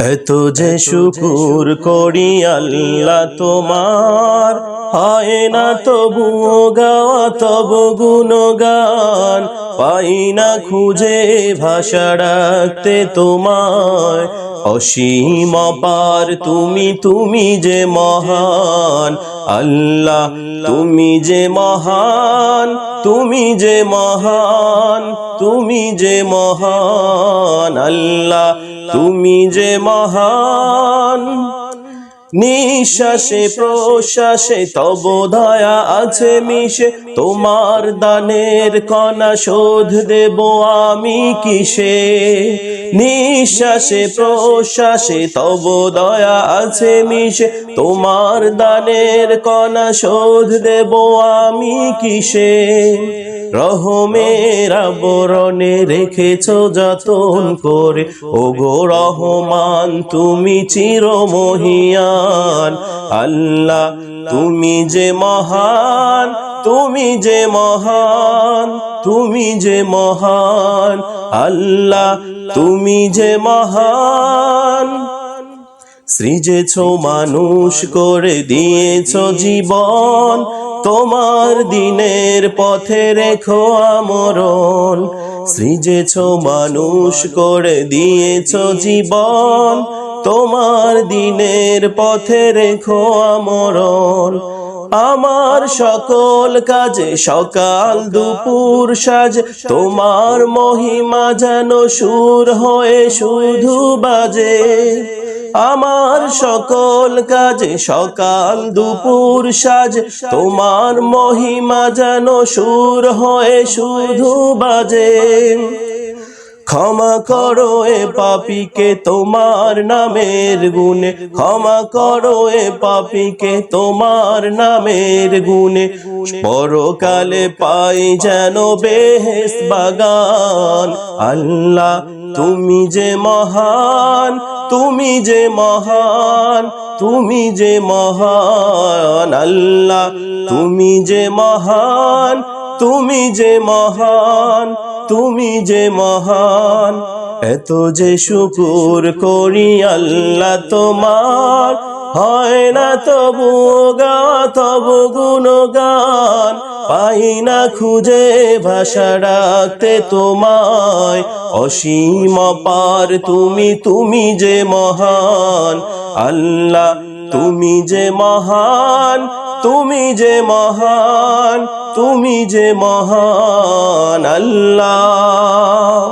এত যে শুকুর করি আল্লাহ তোমার, হয় না তবু গাওয়া তব গুণগান, পাই না খুঁজে ভাষা রাখতে তোমায়। অসীম অপার তুমি, তুমি যে মহান আল্লাহ, তুমি যে মহান, তুমি যে মহান, তুমি যে মহান আল্লাহ, তুমি যে মহান। নিঃশ্বাসে প্রশ্বাসে তব দয়া আছে মিশে, তোমার দানের কণা শোধ দেব আমি কিসে। নিঃশ্বাসে প্রশ্বাসে তব দয়া আছে মিশে, তোমার দানের কণা শোধ দেব আমি কিসে। রহমের আবরণে রেখেছ যতন করে, ওগো রহমান তুমি চিরমহিয়ান আল্লাহ, তুমি যে মহান, তুমি যে মহান, তুমি যে মহান আল্লাহ, তুমি যে মহান। সৃজেছ মানুষ করে দিয়েছ জীবন, তোমার দিনের পথে রেখো আমরণ। সৃজেছ মানুষ করে দিয়েছ জীবন, তোমার দিনের পথে রেখো আমরণ। আমার সকল কাজে সকাল দুপুর সাজ, তোমার মহিমা যেন সুর হয়ে শুধু বাজে। আমার সকল কাজে সকাল দুপুর সাজ, তোমার মহিমা যেন সুর হয়ে শুধু বাজে। ক্ষমা করো এ পাপীকে তোমার নামের গুণে, ক্ষমা করো এ পাপীকে তোমার নামের গুণে। পরকালে পাই যেন বেহেশত বাগান আল্লাহ, তুমি যে মহান, তুমি যে মহান, তুমি যে মহান আল্লাহ, তুমি যে মহান, তুমি যে মহান, তুমি যে মহান। এত যে শুকুর করি আল্লাহ তোমার, হয় না তবু গাওয়া তব গুণগান, পাই না খুঁজে ভাষা রাখতে তোমায়। অসীম অপার তুমি, তুমি যে মহান আল্লাহ, তুমি যে মহান, তুমি যে মহান, তুমি যে মহান আল্লাহ।